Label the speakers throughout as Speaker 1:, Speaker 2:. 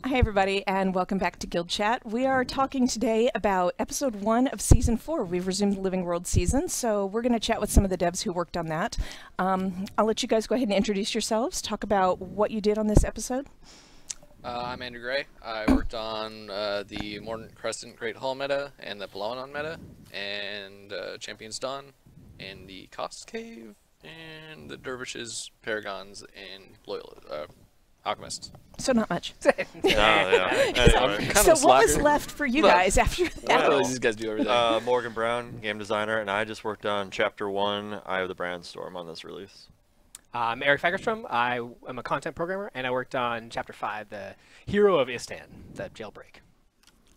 Speaker 1: Hi everybody, and welcome back to Guild Chat. We are talking today about episode 1 of season 4. We've resumed the Living World season, so we're going to chat with some of the devs who worked on that. I'll let you guys go ahead and introduce yourselves, talk about what you did on this episode.
Speaker 2: I'm Andrew Gray. I worked on the Mordant Crescent Great Hall meta and the Pelonon meta, and Champion's Dawn, and the Cost Cave, and the Dervishes, Paragons, and Loyal Alchemists.
Speaker 1: So not much.
Speaker 2: Anyway.
Speaker 1: So what was left for you guys after that?
Speaker 2: Well, these guys do everything.
Speaker 3: Morgan Brown, game designer, and I just worked on Chapter 1, Eye of the Brandstone on this release.
Speaker 4: I'm Eric Fagerstrom. I am a content programmer, and I worked on Chapter 5, the Hero of Istan, the Jailbreak.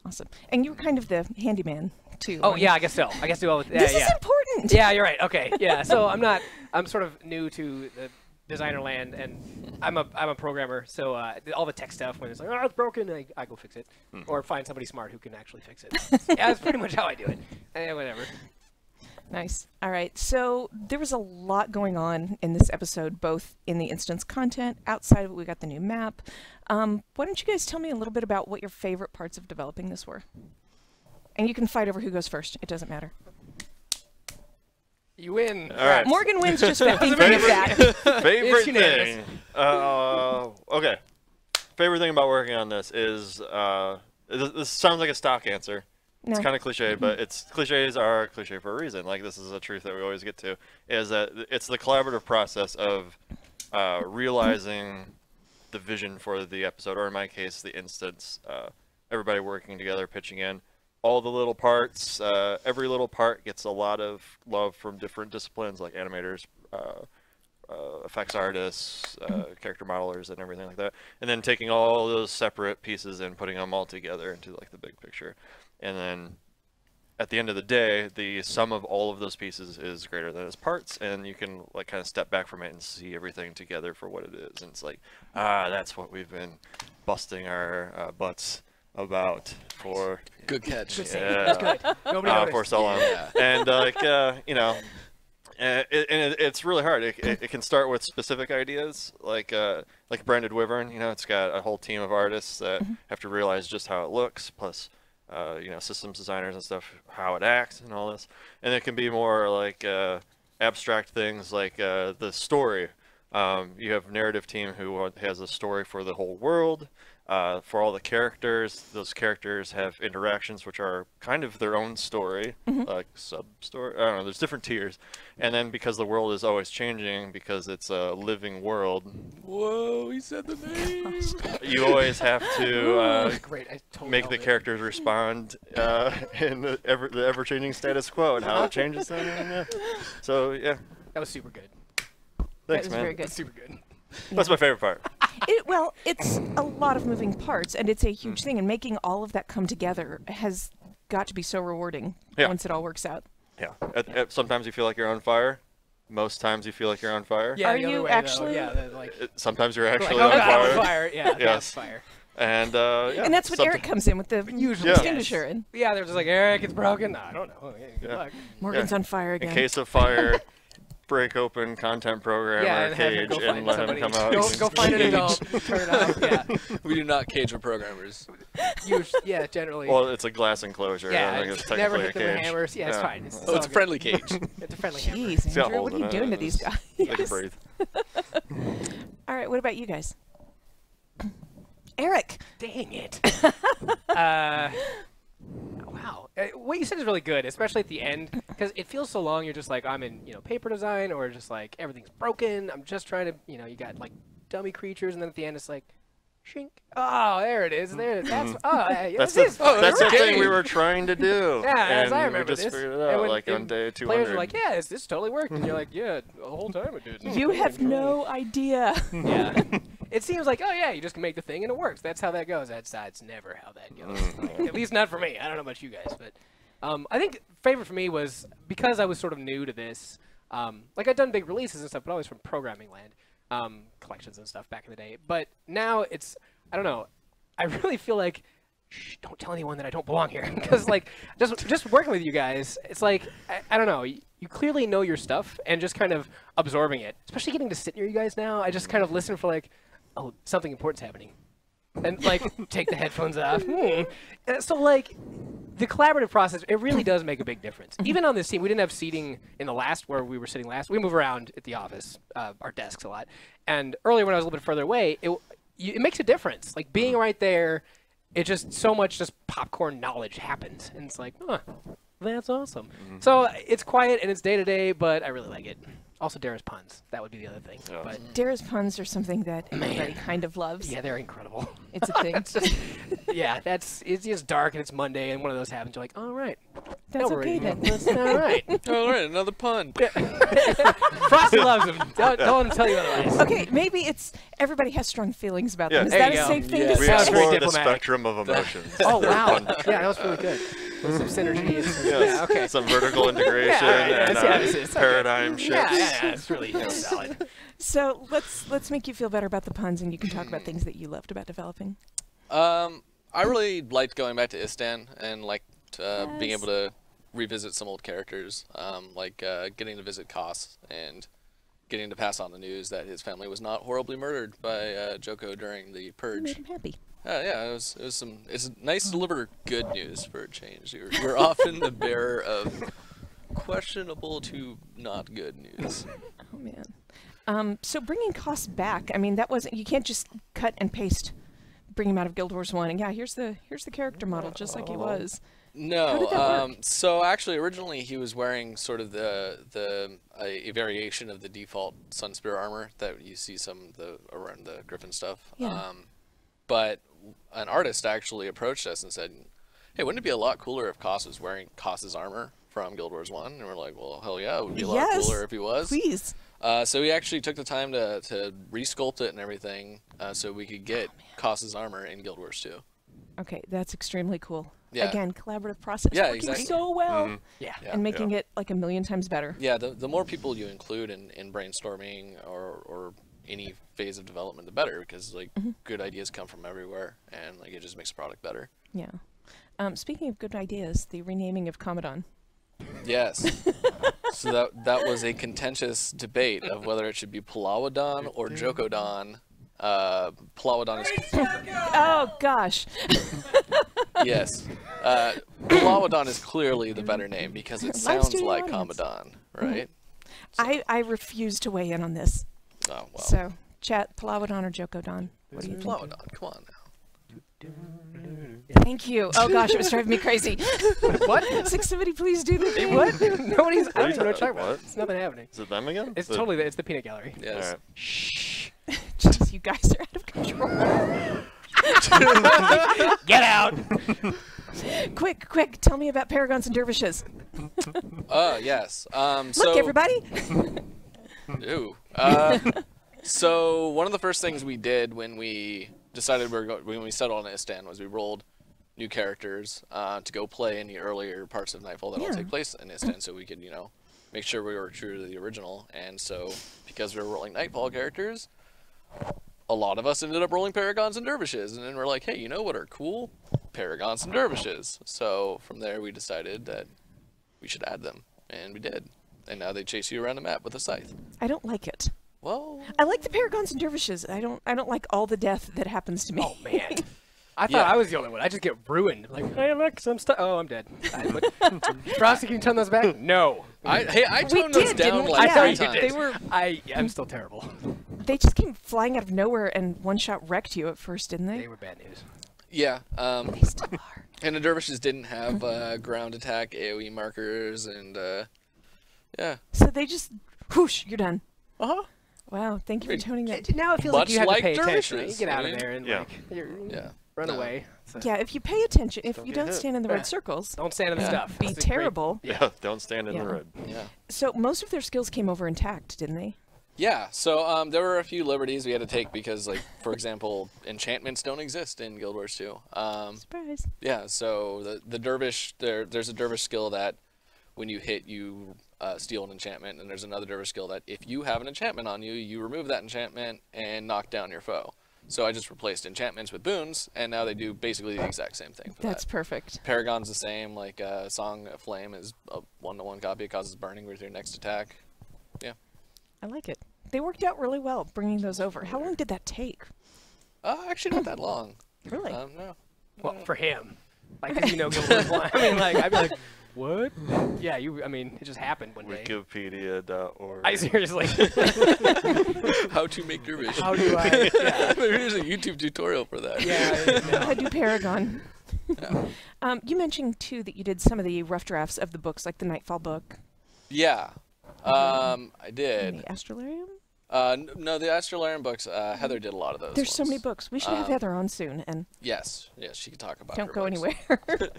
Speaker 1: Awesome. And you were kind of the handyman, too.
Speaker 4: Oh, yeah, I guess so. I guess do all with,
Speaker 1: this is important!
Speaker 4: Yeah, you're right. Okay, yeah. So I'm sort of new to the designer land, and I'm a programmer, so all the tech stuff, when it's like, oh, it's broken, I go fix it. Or find somebody smart who can actually fix it. Yeah, that's pretty much how I do it. Whatever.
Speaker 1: Nice. All right. So there was a lot going on in this episode, both in the instance content, outside of it, we got the new map. Why don't you guys tell me a little bit about what your favorite parts of developing this were? And you can fight over who goes first. It doesn't matter.
Speaker 4: You win.
Speaker 3: All right.
Speaker 1: Morgan wins just by thinking of that.
Speaker 3: Favorite thing. Okay. Favorite thing about working on this is this sounds like a stock answer.
Speaker 1: No.
Speaker 3: It's kind of cliche, but cliches are cliche for a reason. Like, this is a truth that we always get to, is that it's the collaborative process of realizing the vision for the episode, or in my case, the instance. Everybody working together, pitching in. All the little parts, every little part gets a lot of love from different disciplines, like animators, effects artists, character modelers, and everything like that. And then taking all those separate pieces and putting them all together into like the big picture. And then at the end of the day, the sum of all of those pieces is greater than its parts, and you can like kind of step back from it and see everything together for what it is. And it's like, that's what we've been busting our butts about for
Speaker 2: Good catch.
Speaker 3: for so long.
Speaker 2: Yeah.
Speaker 3: And you know, it's really hard. It can start with specific ideas, like Branded Wyvern. You know, it's got a whole team of artists that have to realize just how it looks, plus you know, systems designers and stuff, how it acts and all this. And it can be more like abstract things, like the story. You have a narrative team who has a story for the whole world. For all the characters, those characters have interactions which are kind of their own story, like sub-story. I don't know, there's different tiers. And then because the world is always changing, because it's a living world.
Speaker 2: Whoa, he said the name.
Speaker 3: You always have to
Speaker 4: Great. I totally
Speaker 3: make the characters respond in the ever-changing status quo and how it changes them. So, yeah.
Speaker 4: That was super good.
Speaker 3: Thanks,
Speaker 1: was
Speaker 3: man.
Speaker 1: very good.
Speaker 4: That's super good.
Speaker 3: That's my favorite part.
Speaker 1: Well, it's a lot of moving parts, and it's a huge thing, and making all of that come together has got to be so rewarding once it all works out.
Speaker 3: Yeah. Sometimes you feel like you're on fire. Most times you feel like you're on fire.
Speaker 4: Yeah,
Speaker 1: Are
Speaker 4: the other
Speaker 1: you
Speaker 4: way,
Speaker 1: actually?
Speaker 4: though. Yeah, like,
Speaker 3: Sometimes you're actually
Speaker 4: like,
Speaker 3: on
Speaker 4: God, I'm
Speaker 3: fire.
Speaker 4: on fire. Yeah,
Speaker 3: Yes.
Speaker 4: fire.
Speaker 3: And yeah,
Speaker 1: And that's what Eric comes in with the
Speaker 4: Usually,
Speaker 1: extinguisher. And
Speaker 4: Yeah, they're just like, Eric, it's broken. No, I don't know. Okay, good luck.
Speaker 1: Morgan's on fire again.
Speaker 3: in case of fire, break open content programmer
Speaker 4: And have him
Speaker 3: cage
Speaker 4: go
Speaker 3: and
Speaker 4: find
Speaker 3: let
Speaker 4: somebody.
Speaker 3: him come out.
Speaker 4: Go find an adult. Turn it off. Yeah.
Speaker 2: We do not cage with programmers.
Speaker 4: Yeah, generally.
Speaker 3: Well, it's a glass enclosure. I don't think it's
Speaker 4: never
Speaker 3: technically
Speaker 4: hit
Speaker 3: a
Speaker 4: them with
Speaker 3: cage.
Speaker 4: hammers. Yeah, it's fine. It's
Speaker 2: Oh,
Speaker 4: all
Speaker 2: it's a
Speaker 4: good.
Speaker 2: friendly cage.
Speaker 4: It's a friendly hammer.
Speaker 1: Jeez,
Speaker 3: It's got
Speaker 1: Andrew,
Speaker 3: holes
Speaker 1: what are you
Speaker 3: in
Speaker 1: doing to
Speaker 3: it.
Speaker 1: these guys?
Speaker 3: They can breathe.
Speaker 1: All right, what about you guys? Eric.
Speaker 4: Dang it. Wow. What you said is really good, especially at the end, because it feels so long. You're just like, I'm in, paper design, or just like everything's broken. I'm just trying to, you got like dummy creatures, and then at the end it's like, shink. Oh, there it is. There it is. That's
Speaker 3: That's
Speaker 4: this is.
Speaker 3: that's the
Speaker 2: okay.
Speaker 3: thing we were trying to do.
Speaker 4: Yeah, as
Speaker 3: and
Speaker 4: I remember
Speaker 3: we just
Speaker 4: this.
Speaker 3: figured it
Speaker 4: And
Speaker 3: out
Speaker 4: when-
Speaker 3: like on
Speaker 4: and
Speaker 3: day 200.
Speaker 4: Players are like, yeah, this totally worked, and you're like, yeah, the whole time it did.
Speaker 1: You have no idea.
Speaker 4: Yeah. It seems like, oh yeah, you just can make the thing and it works. That's how that goes. That's never how that goes. At least not for me. I don't know about you guys, but I think favorite for me was because I was sort of new to this. Like I'd done big releases and stuff, but always from programming land, collections and stuff back in the day. But now it's, I don't know. I really feel like, shh, don't tell anyone that I don't belong here, because like just working with you guys, it's like I don't know. You clearly know your stuff, and just kind of absorbing it. Especially getting to sit near you guys now, I just kind of listen for like, oh, something important's happening. and like take the headphones off. So like the collaborative process, it really does make a big difference. Even on this team, we didn't have seating in the last where we were sitting last. We move around at the office, our desks a lot. And earlier when I was a little bit further away, it makes a difference. Like being right there, it just so much just popcorn knowledge happens, and it's like, huh, that's awesome. So it's quiet and it's day to day, but I really like it. Also, Dara's puns. That would be the other thing.
Speaker 3: Yeah.
Speaker 4: But
Speaker 1: Dara's puns are something that everybody kind of loves.
Speaker 4: yeah, they're incredible.
Speaker 1: It's a thing.
Speaker 4: It's just, yeah, it's just dark and it's Monday and one of those happens. You're like, all right,
Speaker 1: That's
Speaker 4: no
Speaker 1: okay
Speaker 4: worries.
Speaker 1: then.
Speaker 4: All right.
Speaker 2: All right, another pun.
Speaker 4: Frosty loves him. Don't let him tell you otherwise.
Speaker 1: Okay, maybe it's everybody has strong feelings about
Speaker 3: Yeah.
Speaker 1: them. Is
Speaker 4: There
Speaker 1: that
Speaker 4: you
Speaker 1: a
Speaker 4: go.
Speaker 1: safe thing
Speaker 2: Yeah.
Speaker 1: to
Speaker 3: We
Speaker 4: Sounds
Speaker 1: say?
Speaker 4: very
Speaker 3: explore the
Speaker 4: diplomatic.
Speaker 3: spectrum of emotions.
Speaker 4: Oh wow.
Speaker 3: Fun.
Speaker 4: Yeah, that was really good. There's some synergy. And some,
Speaker 3: Yes.
Speaker 4: yeah, okay.
Speaker 3: Some vertical integration
Speaker 4: Yeah,
Speaker 3: and
Speaker 4: it's okay.
Speaker 3: paradigm shifts.
Speaker 4: Yeah, it's really solid.
Speaker 1: So let's make you feel better about the puns, and you can talk about things that you loved about developing.
Speaker 2: I really liked going back to Istan and liked being able to revisit some old characters, like getting to visit Koss and getting to pass on the news that his family was not horribly murdered by Joko during the
Speaker 1: You
Speaker 2: purge.
Speaker 1: made him happy.
Speaker 2: Yeah, it's nice to deliver good news for a change. You're often the bearer of questionable to not good news.
Speaker 1: Oh man. So bringing costs back, I mean, that wasn't. You can't just cut and paste, bring him out of Guild Wars 1, and yeah, here's the character model just like he was. How did
Speaker 2: No,
Speaker 1: that work?
Speaker 2: so actually originally he was wearing sort of a variation of the default Sunspear armor that you see around the Griffin stuff.
Speaker 1: Yeah.
Speaker 2: But an artist actually approached us and said, "Hey, wouldn't it be a lot cooler if Koss was wearing Koss's armor from Guild Wars 1?" And we're like, "Well, hell yeah, it would be a lot
Speaker 1: Yes,
Speaker 2: cooler if he was."
Speaker 1: Please.
Speaker 2: So we actually took the time to re-sculpt it and everything, so we could get Koss's armor in Guild Wars 2.
Speaker 1: Okay, that's extremely cool.
Speaker 2: Yeah.
Speaker 1: Again, collaborative process
Speaker 2: Yeah,
Speaker 1: working
Speaker 2: exactly.
Speaker 1: so well
Speaker 4: Yeah.
Speaker 2: Yeah.
Speaker 1: and making it like a million times better.
Speaker 2: Yeah, the more people you include in brainstorming or any phase of development, the better, because like good ideas come from everywhere, and like it just makes the product better.
Speaker 1: Yeah. Speaking of good ideas, the renaming of Commodon.
Speaker 2: Yes. So that was a contentious debate of whether it should be Palawadon or Jokodon. Palawadon is
Speaker 1: Oh gosh.
Speaker 2: yes. Palawadon is clearly the better name because it
Speaker 1: Live
Speaker 2: sounds
Speaker 1: studio
Speaker 2: like
Speaker 1: audience.
Speaker 2: Commodon, right?
Speaker 1: I refuse to weigh in on this.
Speaker 2: Oh well.
Speaker 1: So, chat, Palawadon or Jokodon? What do you think?
Speaker 2: Palawadon, come on now.
Speaker 1: Thank you. Oh gosh, it was driving me crazy.
Speaker 4: What?
Speaker 1: It's like, somebody please do the thing.
Speaker 4: What? Nobody's. I don't even know what you're
Speaker 3: talking
Speaker 4: talking about.
Speaker 3: about?
Speaker 4: It's nothing happening.
Speaker 3: Is it them again?
Speaker 4: It's
Speaker 3: The-
Speaker 4: totally. It's the peanut gallery.
Speaker 2: Yes.
Speaker 3: Alright.
Speaker 1: Shh. Jeez, you guys are out of control.
Speaker 4: Get out.
Speaker 1: Quick, tell me about Paragons and Dervishes.
Speaker 2: Yes.
Speaker 1: Look, everybody.
Speaker 2: Ew. So one of the first things we did when we decided when we settled on Istan was we rolled new characters to go play in the earlier parts of Nightfall that all
Speaker 1: Yeah.
Speaker 2: take place in Istan, so we could make sure we were true to the original. And so because we were rolling Nightfall characters, a lot of us ended up rolling Paragons and Dervishes, and then we're like, hey, you know what are cool? Paragons and Dervishes. So from there we decided that we should add them, and we did. And now they chase you around the map with a scythe.
Speaker 1: I don't like it.
Speaker 2: Well,
Speaker 1: I like the Paragons and Dervishes. I don't like all the death that happens to me.
Speaker 4: Oh man. I thought
Speaker 2: Yeah.
Speaker 4: I was the only one. I just get ruined. Like, hey, look, some stuff. Oh, I'm dead. Frosty, can you turn those back? No.
Speaker 2: I
Speaker 1: We
Speaker 2: toned those
Speaker 1: did,
Speaker 2: down
Speaker 1: didn't we?
Speaker 2: like
Speaker 1: Yeah,
Speaker 2: three
Speaker 1: you
Speaker 2: times.
Speaker 1: did. They were.
Speaker 4: I'm still terrible.
Speaker 1: They just came flying out of nowhere and one shot wrecked you at first, didn't they?
Speaker 4: They were bad news.
Speaker 2: Yeah.
Speaker 1: They still are.
Speaker 2: And the Dervishes didn't have ground attack AoE markers, and yeah.
Speaker 1: So they just whoosh, you're done.
Speaker 2: Uh-huh.
Speaker 1: Wow, thank you for toning that.
Speaker 4: Now it feels
Speaker 2: Much
Speaker 4: like you have
Speaker 2: like
Speaker 4: to pay attention. Right? You
Speaker 2: dervishes,
Speaker 4: get out
Speaker 2: I
Speaker 4: of
Speaker 2: mean.
Speaker 4: there and
Speaker 3: Yeah.
Speaker 4: like
Speaker 2: Yeah.
Speaker 4: run
Speaker 2: No.
Speaker 4: away. So
Speaker 1: Yeah, if you pay attention, if
Speaker 3: don't
Speaker 1: you
Speaker 3: get
Speaker 1: don't
Speaker 3: hit.
Speaker 1: stand in the
Speaker 4: Yeah.
Speaker 1: red circles,
Speaker 4: don't stand in the
Speaker 2: Yeah.
Speaker 4: stuff.
Speaker 1: be
Speaker 4: It's a great-
Speaker 1: terrible.
Speaker 3: Yeah, don't stand in
Speaker 1: Yeah.
Speaker 3: the red.
Speaker 2: Yeah.
Speaker 1: So most of their skills came over intact, didn't they?
Speaker 2: Yeah, so there were a few liberties we had to take because, like, for example, enchantments don't exist in Guild Wars 2.
Speaker 1: Surprise.
Speaker 2: Yeah, so the dervish, there's a dervish skill that when you hit, you steal an enchantment, and there's another dervish skill that if you have an enchantment on you, you remove that enchantment and knock down your foe. So I just replaced enchantments with boons, and now they do basically the exact same thing for
Speaker 1: That's
Speaker 2: that.
Speaker 1: perfect.
Speaker 2: Paragon's the same, like Song of Flame is a 1-to-1 copy, it causes burning with your next attack. Yeah.
Speaker 1: I like it. They worked out really well bringing those over. How long did that take?
Speaker 2: Actually not that long.
Speaker 1: Really?
Speaker 2: No.
Speaker 4: Well, for him. Like, 'cause Guild Wars 1. I mean, like, I'd be like, what? Yeah, I mean, it just happened one day.
Speaker 3: Wikipedia.org.
Speaker 4: I seriously.
Speaker 2: How to make your vision.
Speaker 4: How do I? Yeah.
Speaker 2: There's a YouTube tutorial for that.
Speaker 4: Yeah.
Speaker 1: I do Paragon. You mentioned, too, that you did some of the rough drafts of the books, like the Nightfall book.
Speaker 2: Yeah. I
Speaker 1: And
Speaker 2: did.
Speaker 1: the Astrolarium?
Speaker 2: No, the Astrolarium books, Heather did a lot of those
Speaker 1: There's so
Speaker 2: ones.
Speaker 1: many books. We should have Heather on soon, and
Speaker 2: Yes, she can talk about
Speaker 1: don't
Speaker 2: her
Speaker 1: go
Speaker 2: books.
Speaker 1: anywhere.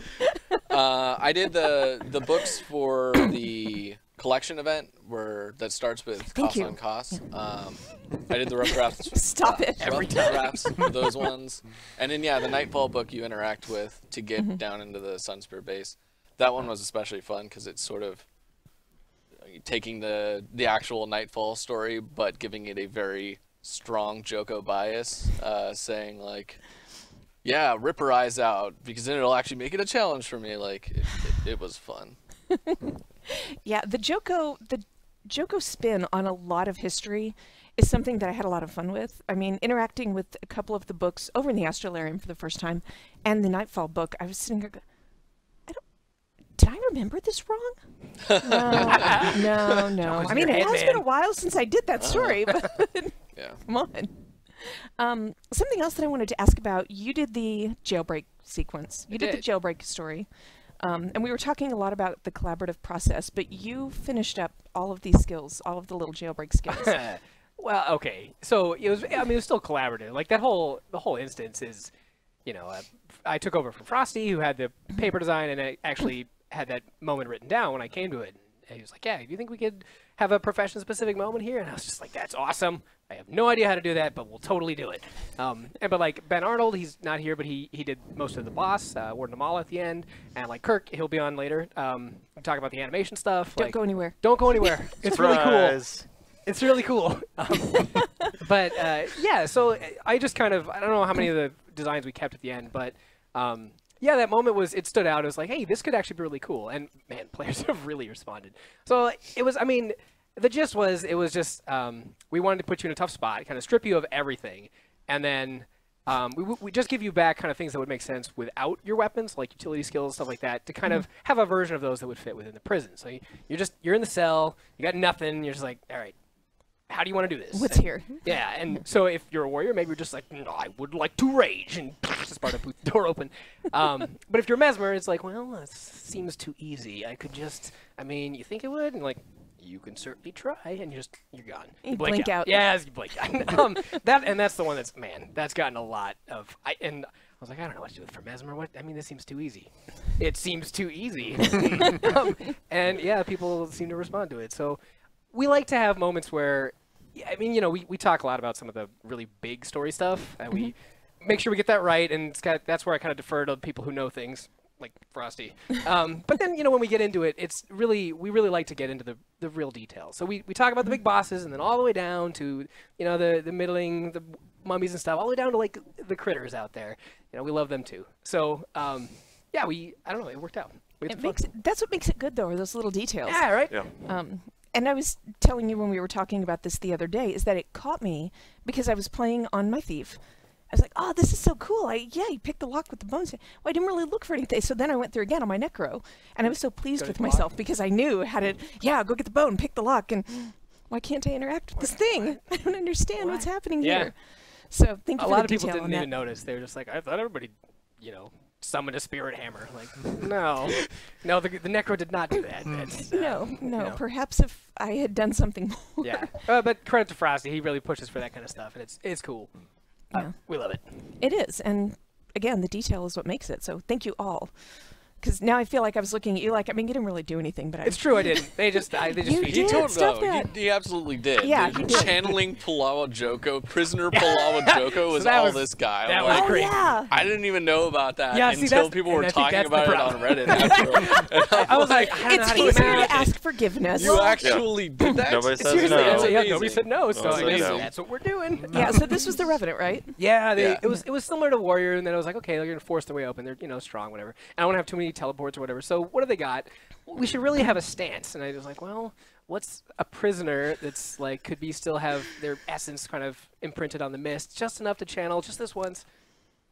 Speaker 2: I did the books for the collection event that starts with
Speaker 1: Thank
Speaker 2: Cost
Speaker 1: you.
Speaker 2: on Cost. I did the rough drafts.
Speaker 1: Stop it.
Speaker 2: Rough drafts for those ones. And then, the Nightfall book you interact with to get down into the Sunspear base. That one was especially fun because it's sort of taking the actual Nightfall story, but giving it a very strong Joko bias, saying like, yeah, rip her eyes out, because then it'll actually make it a challenge for me. Like, it was fun.
Speaker 1: Yeah, the Joko spin on a lot of history is something that I had a lot of fun with. I mean, interacting with a couple of the books over in the Astrolarium for the first time, and the Nightfall book, I was sitting there going, did I remember this wrong? No. I mean, it has been a while since I did that story, but
Speaker 2: Yeah.
Speaker 1: come on. Something else that I wanted to ask about, you did the Jailbreak sequence. You did the Jailbreak story. And we were talking a lot about the collaborative process, but you finished up all of these skills, all of the little Jailbreak skills.
Speaker 4: Well, okay. So it was still collaborative. Like the whole instance is, I took over from Frosty, who had the paper design, and I actually had that moment written down when I came to it. And he was like, yeah, do you think we could have a profession-specific moment here? And I was just like, that's awesome. I have no idea how to do that, but we'll totally do it. But like Ben Arnold, he's not here, but he did most of the boss, Warden Amala at the end. And like Kirk, he'll be on later. We talk about the animation stuff.
Speaker 1: Don't go anywhere.
Speaker 4: Don't go anywhere. It's really cool.
Speaker 3: Surprise.
Speaker 4: It's really cool. But yeah, so I just kind of, I don't know how many of the designs we kept at the end, but yeah, that moment it stood out. It was like, hey, this could actually be really cool. And man, players have really responded. So it was, I mean, the gist was, it was just, we wanted to put you in a tough spot, kind of strip you of everything. And then we just give you back kind of things that would make sense without your weapons, like utility skills, stuff like that, to kind of have a version of those that would fit within the prison. So you're in the cell, you got nothing, you're just like, all right, how do you want to do this?
Speaker 1: What's here?
Speaker 4: Yeah, and so if you're a warrior, maybe you're just like, no, I would like to rage, and just part of the door open. But if you're Mesmer, it's like, well, that seems too easy. I could just, I mean, you think it would? And like, you can certainly try, and you're gone.
Speaker 1: You blink out.
Speaker 4: Yes, you blink out. That's the one that's, man, that's gotten a lot of, I was like, I don't know what to do for Mesmer. What? I mean, this seems too easy. It seems too easy. And yeah, people seem to respond to it. So we like to have moments where, I mean, we talk a lot about some of the really big story stuff, and we make sure we get that right, and that's where I kind of defer to people who know things, like Frosty. But then, when we get into it, we really like to get into the real details. So we talk about the big bosses, and then all the way down to, the middling, the mummies and stuff, all the way down to, like, the critters out there. We love them too. So, yeah, I don't know, it worked out.
Speaker 1: That's what makes it good, though, are those little details.
Speaker 4: Yeah, right?
Speaker 3: Yeah.
Speaker 1: And I was telling you when we were talking about this the other day, is that it caught me because I was playing on my thief. I was like, oh, this is so cool. You picked the lock with the bones. Well, I didn't really look for anything. So then I went through again on my necro, and I was so pleased with myself because I knew how to, go get the bone, pick the lock, and why can't I interact with this thing? I don't understand what's happening here. So thank you for the detail on that.
Speaker 4: A lot of people didn't even notice. They were just like, I thought everybody, summoned a spirit hammer. Like, no, the necro did not do that.
Speaker 1: No. Perhaps if I had done something more.
Speaker 4: Yeah, but credit to Frosty. He really pushes for that kind of stuff, and it's cool.
Speaker 1: Yeah.
Speaker 4: We love it.
Speaker 1: It is, and again, the detail is what makes it. So thank you all. Because now I feel like I was looking at you like, I mean, you didn't really do anything, but
Speaker 4: it's true, I didn't. They just
Speaker 1: You
Speaker 4: feed
Speaker 1: did.
Speaker 2: He told
Speaker 1: Stop
Speaker 2: no,
Speaker 1: that.
Speaker 2: he absolutely did.
Speaker 1: Yeah, he did.
Speaker 2: Channeling Palawa Joko, prisoner Palawa Joko was
Speaker 4: that
Speaker 2: all
Speaker 4: was-
Speaker 2: this guy.
Speaker 4: that
Speaker 2: I'm
Speaker 4: was
Speaker 2: like,
Speaker 4: great.
Speaker 1: yeah.
Speaker 2: I didn't even know about that
Speaker 4: Yeah, see,
Speaker 2: until
Speaker 4: that's-
Speaker 2: people
Speaker 4: and
Speaker 2: were
Speaker 4: I think
Speaker 2: talking
Speaker 4: that's the
Speaker 2: about it on
Speaker 4: problem.
Speaker 2: Reddit after.
Speaker 4: I was like, I don't know
Speaker 1: It's
Speaker 4: how to
Speaker 1: easier
Speaker 4: even
Speaker 1: to ask forgiveness.
Speaker 2: You actually did that?
Speaker 3: Nobody says
Speaker 4: Seriously,
Speaker 3: no.
Speaker 4: nobody said no, so
Speaker 3: Nobody
Speaker 4: I
Speaker 3: said
Speaker 4: guess
Speaker 3: no.
Speaker 4: that's what we're doing.
Speaker 1: Yeah, so this was the Revenant, right?
Speaker 4: Yeah,
Speaker 2: Yeah.
Speaker 4: it was similar to Warrior, and then I was like, okay, they're gonna force their way open. They're strong, whatever. I don't want to have too many teleports or whatever. So what do they got? We should really have a stance. And I was like, well, what's a prisoner that's like could still have their essence kind of imprinted on the mist, just enough to channel just this once?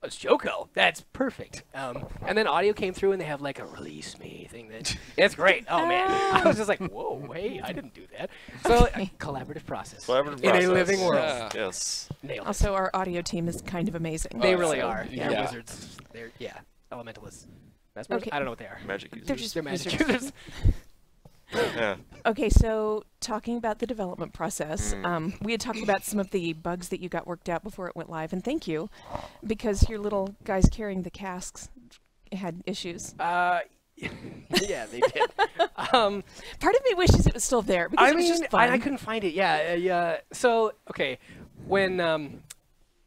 Speaker 4: it's Joko. That's perfect. And then audio came through, and they have like a release me thing. It's great. Oh man, I was just like, whoa, hey, I didn't do that. So collaborative process.
Speaker 3: Collaborative
Speaker 4: in
Speaker 3: process.
Speaker 4: a living world.
Speaker 2: Yeah.
Speaker 3: Yes.
Speaker 4: Nailed it.
Speaker 1: Also, our audio team is kind of amazing.
Speaker 4: They really
Speaker 2: so,
Speaker 4: are. They're
Speaker 2: yeah.
Speaker 4: wizards. They're elementalists. Mesmers?
Speaker 1: Okay.
Speaker 4: I don't know what they are.
Speaker 3: Magic users.
Speaker 1: They're just
Speaker 4: They're magic
Speaker 1: wizards.
Speaker 4: users.
Speaker 3: Yeah.
Speaker 1: Okay, so talking about the development process, we had talked about some of the bugs that you got worked out before it went live, and thank you, because your little guys carrying the casks had issues.
Speaker 4: Yeah, they did.
Speaker 1: Part of me wishes it was still there because it was just fun.
Speaker 4: I couldn't find it. Yeah, yeah. So okay, when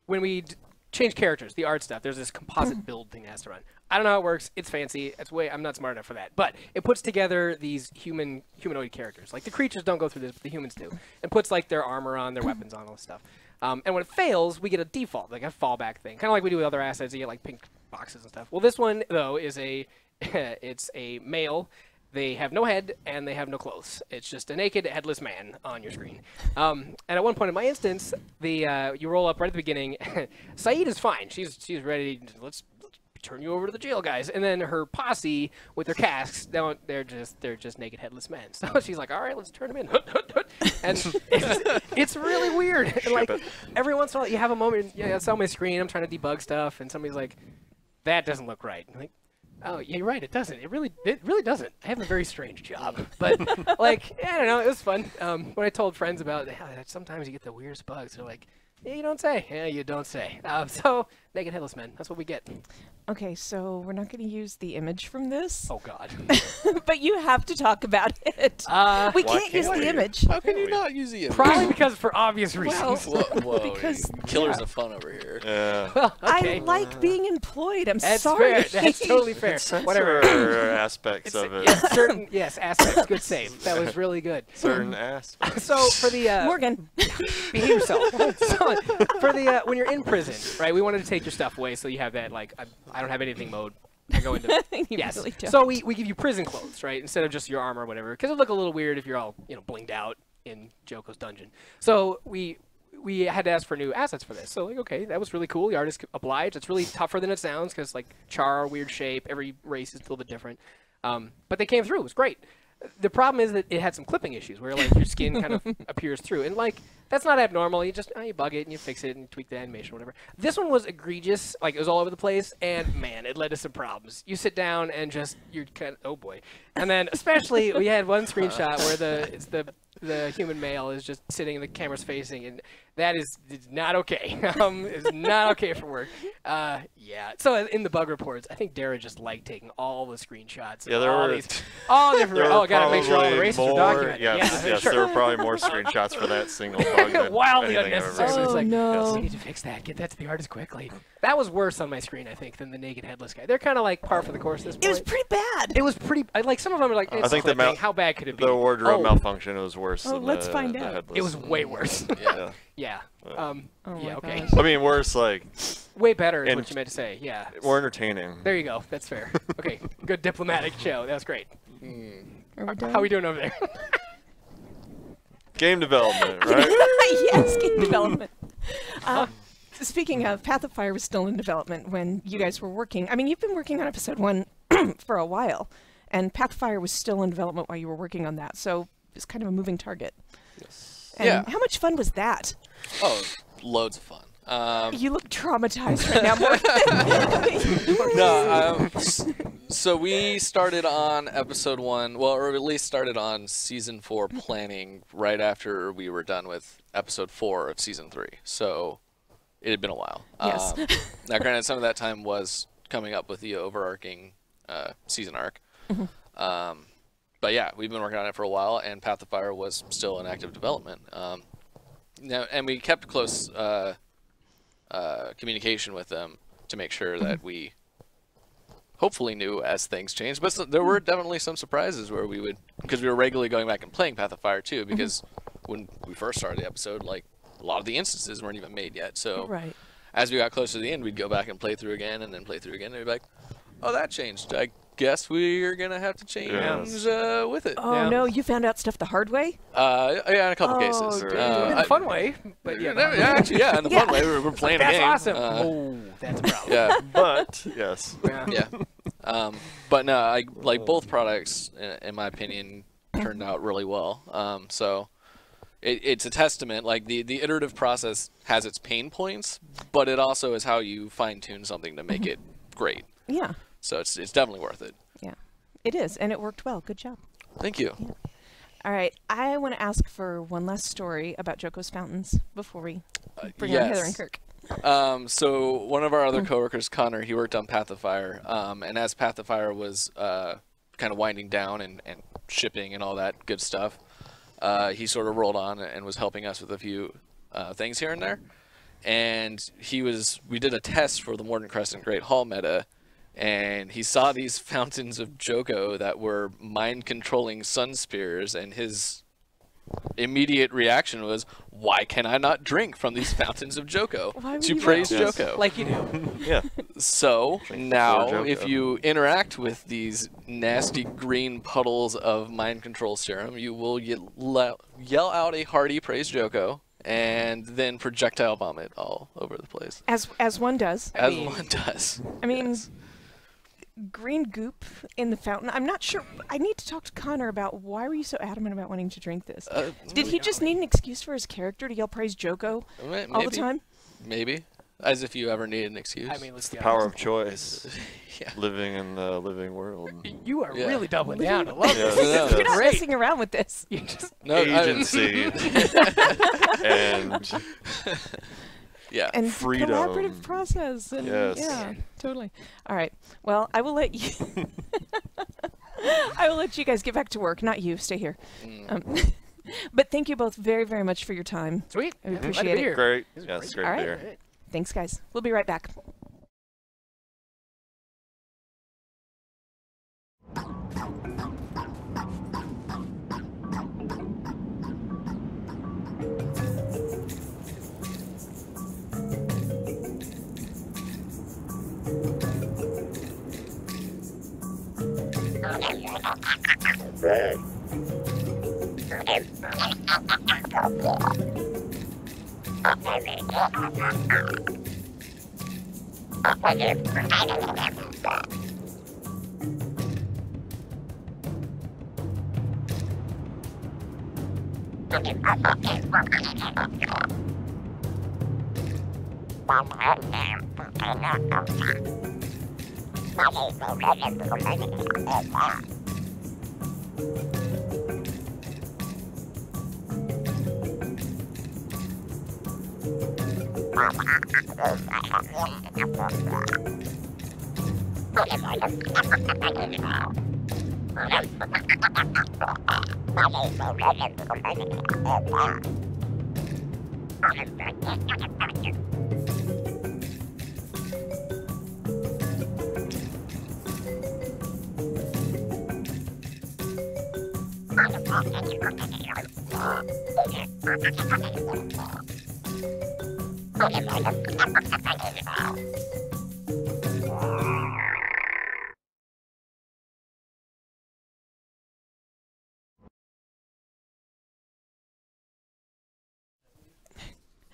Speaker 4: we change characters, the art stuff, there's this composite build thing that has to run. I don't know how it works. It's fancy. I'm not smart enough for that. But it puts together these humanoid characters. Like the creatures don't go through this, but the humans do. And puts like their armor on, their weapons on, all this stuff. And when it fails, we get a default, like a fallback thing, kind of like we do with other assets. You get like pink boxes and stuff. Well, this one though is it's a male. They have no head and they have no clothes. It's just a naked, headless man on your screen. And at one point in my instance, you roll up right at the beginning. Saeed is fine. She's ready. Let's turn you over to the jail guys. And then her posse with their casks, they're just naked, headless men. So she's like, all right, let's turn them in. And it's really weird. And like every once in a while, you have a moment. Yeah, it's on my screen. I'm trying to debug stuff, and somebody's like, that doesn't look right. I'm like, oh, yeah, you're right. It doesn't. It really doesn't. I have a very strange job, but like, I don't know. It was fun. When I told friends about sometimes you get the weirdest bugs, they're like, yeah, you don't say. Yeah, you don't say. So naked headless men. That's what we get.
Speaker 1: Okay, so we're not going to use the image from this,
Speaker 4: Oh God.
Speaker 1: but you have to talk about it. We can't use the image.
Speaker 2: How can you not use the image?
Speaker 4: Probably because for obvious reasons.
Speaker 2: Whoa,
Speaker 1: because-
Speaker 2: killers
Speaker 1: yeah.
Speaker 2: of fun over here.
Speaker 3: Yeah.
Speaker 4: Well, okay.
Speaker 1: I like being employed. I'm
Speaker 4: That's
Speaker 1: sorry.
Speaker 4: fair. That's totally fair. Whatever.
Speaker 3: Certain aspects of it.
Speaker 4: Yes, certain aspects. Good save. That was really good.
Speaker 3: Certain aspects.
Speaker 4: So for the
Speaker 1: Morgan.
Speaker 4: behave yourself. So for the when you're in prison, right? We wanted to take your stuff away, so you have that like I don't have anything mode. I go into
Speaker 1: You
Speaker 4: yes.
Speaker 1: really don't.
Speaker 4: So we give you prison clothes, right? Instead of just your armor or whatever, because it look a little weird if you're all blinged out in Joko's dungeon. So we had to ask for new assets for this. So like, okay, that was really cool. The artist obliged. It's really tougher than it sounds because like char, weird shape. Every race is a little bit different. But they came through. It was great. The problem is that it had some clipping issues where like your skin kind of appears through, and like that's not abnormal. You just you bug it and you fix it and you tweak the animation or whatever. This one was egregious, like it was all over the place, and man, it led to some problems. You sit down and just you're kind of oh boy, and then especially we had one screenshot where the human male is just sitting, the camera's facing, and that is not okay. It's not okay for work. Yeah. So in the bug reports, I think Dara just liked taking all the screenshots.
Speaker 3: Yeah, there
Speaker 4: all
Speaker 3: were
Speaker 4: these, all different.
Speaker 3: There
Speaker 4: Oh,
Speaker 3: were
Speaker 4: gotta make sure all the
Speaker 3: probably
Speaker 4: races are
Speaker 3: more-
Speaker 4: documented.
Speaker 3: Yes,
Speaker 4: yeah,
Speaker 3: yes,
Speaker 4: sure.
Speaker 3: there were probably more screenshots for that single bug than
Speaker 4: Wildly
Speaker 3: anything I've ever
Speaker 4: unnecessary.
Speaker 3: seen.
Speaker 4: It's
Speaker 1: Oh,
Speaker 4: like,
Speaker 1: no.
Speaker 4: we need to fix that. Get that to the artist quickly. That was worse on my screen, I think, than the naked headless guy. They're kind of like par for the course at this point.
Speaker 1: It was pretty bad.
Speaker 4: It was pretty. Like some of them are like. It's
Speaker 3: I think the
Speaker 4: clipping.
Speaker 3: mal-
Speaker 4: How bad could it be?
Speaker 3: The wardrobe
Speaker 4: Oh,
Speaker 3: malfunction was worse
Speaker 1: Oh,
Speaker 3: than
Speaker 1: let's
Speaker 3: the,
Speaker 1: find
Speaker 3: the
Speaker 1: out.
Speaker 3: headless.
Speaker 4: It was way worse.
Speaker 2: Yeah.
Speaker 4: Yeah.
Speaker 1: Oh
Speaker 4: yeah.
Speaker 1: my
Speaker 4: Okay.
Speaker 1: gosh.
Speaker 3: I mean, worse, like,
Speaker 4: Way better is
Speaker 3: And-
Speaker 4: what you meant to say. Yeah.
Speaker 3: more entertaining.
Speaker 4: There you go. That's fair. Okay. Good diplomatic show. That was great.
Speaker 1: Are we done?
Speaker 4: How we doing over there?
Speaker 3: Game development, right?
Speaker 1: Yes, game development. Speaking of, Path of Fire was still in development when you guys were working. I mean, you've been working on episode 1 for a while, and Path of Fire was still in development while you were working on that, so it's kind of a moving target. Yes. And
Speaker 2: Yeah.
Speaker 1: how much fun was that?
Speaker 2: Oh, loads of fun.
Speaker 1: You look traumatized right now, Morgan.
Speaker 2: No, so we started on episode 1, well, or at least started on season 4 planning right after we were done with episode 4 of season 3. So it had been a while.
Speaker 1: Yes.
Speaker 2: Now, granted, some of that time was coming up with the overarching season arc. But yeah, we've been working on it for a while, and Path of Fire was still in active development. Now, and we kept close communication with them to make sure that we hopefully knew as things changed. But there were definitely some surprises where we would, because we were regularly going back and playing Path of Fire too, because when we first started the episode, like a lot of the instances weren't even made yet. So
Speaker 1: Right.
Speaker 2: as we got closer to the end, we'd go back and play through again, and then play through again, and we'd be like, oh, that changed. I guess we're gonna have to change with it.
Speaker 1: Oh
Speaker 4: Yeah.
Speaker 1: no, you found out stuff the hard way?
Speaker 2: Yeah, in a couple cases.
Speaker 1: dude.
Speaker 4: In a fun way, but yeah.
Speaker 2: Actually, yeah, in the fun way, we're playing a
Speaker 4: That's
Speaker 2: game.
Speaker 4: awesome. Oh, that's a problem.
Speaker 2: Yeah,
Speaker 3: But yes.
Speaker 2: yeah. But no, like both products, in my opinion, turned out really well. So it's a testament. Like the iterative process has its pain points, but it also is how you fine tune something to make it great.
Speaker 1: Yeah.
Speaker 2: So it's definitely worth it.
Speaker 1: Yeah. It is, and it worked well. Good job.
Speaker 2: Thank you.
Speaker 1: Yeah. All right, I want to ask for one last story about Joko's fountains before we bring on Heather and Kirk.
Speaker 2: So one of our other coworkers, Connor, he worked on Path of Fire, and as Path of Fire was kind of winding down and shipping and all that good stuff, he sort of rolled on and was helping us with a few things here and there. And we did a test for the Morden Crescent Great Hall meta, and he saw these fountains of Joko that were mind-controlling sun spears, and his immediate reaction was, why can I not drink from these fountains of Joko
Speaker 1: Why would
Speaker 2: to
Speaker 1: you
Speaker 2: praise
Speaker 3: not? Yes.
Speaker 2: Joko?
Speaker 4: Like you do.
Speaker 3: Yeah.
Speaker 2: So now,
Speaker 3: Joko.
Speaker 2: if you interact with these nasty green puddles of mind control serum, you will yell out a hearty praise Joko, and then projectile bomb it all over the place.
Speaker 1: As one does.
Speaker 2: As one does.
Speaker 1: I mean, green goop in the fountain. I'm not sure. I need to talk to Connor about why were you so adamant about wanting to drink this? Did he just need an excuse for his character to yell praise Joko all the time?
Speaker 2: Maybe. As if you ever need an excuse.
Speaker 4: I mean, let's
Speaker 3: The
Speaker 4: be
Speaker 3: power
Speaker 4: honest.
Speaker 3: of choice.
Speaker 2: Yeah.
Speaker 3: Living in the living world.
Speaker 4: You are
Speaker 2: Yeah.
Speaker 4: really doubling down. I love
Speaker 3: Yeah.
Speaker 4: this.
Speaker 2: Yeah.
Speaker 1: You're not
Speaker 4: Great.
Speaker 1: messing around with this.
Speaker 4: You just
Speaker 2: No,
Speaker 3: Agency. And
Speaker 2: yeah.
Speaker 1: And
Speaker 3: Freedom.
Speaker 1: collaborative process. And
Speaker 3: Yes.
Speaker 1: Yeah, totally. All right. Well, I will let you. I will let you guys get back to work. Not you. Stay here. But thank you both very, very much for your time.
Speaker 4: sweet.
Speaker 1: I
Speaker 4: Glad to
Speaker 1: appreciate
Speaker 4: be
Speaker 1: it.
Speaker 4: here.
Speaker 3: great.
Speaker 4: This is
Speaker 3: Yes,
Speaker 4: great.
Speaker 3: great
Speaker 1: All right.
Speaker 3: beer.
Speaker 1: Thanks, guys. We'll be right back.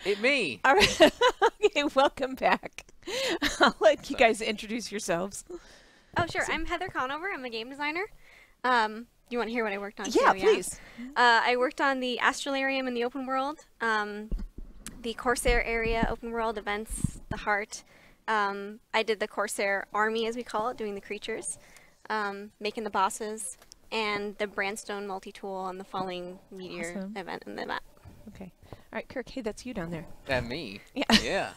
Speaker 5: It me.
Speaker 1: All right. Okay, welcome back. I'll let you guys introduce yourselves.
Speaker 6: Oh, sure. I'm Heather Conover. I'm a game designer. You want to hear what I worked on?
Speaker 1: Yeah,
Speaker 6: too,
Speaker 1: please.
Speaker 6: I worked on the Astralarium in the open world, the Corsair area open world events, the Heart. I did the Corsair army, as we call it, doing the creatures, making the bosses, and the Brandstone multi-tool and the Falling Meteor
Speaker 1: Awesome.
Speaker 6: event in the map.
Speaker 1: Okay. All right, Kirk. Hey, that's you down there.
Speaker 5: That me.
Speaker 1: Yeah.
Speaker 5: Yeah.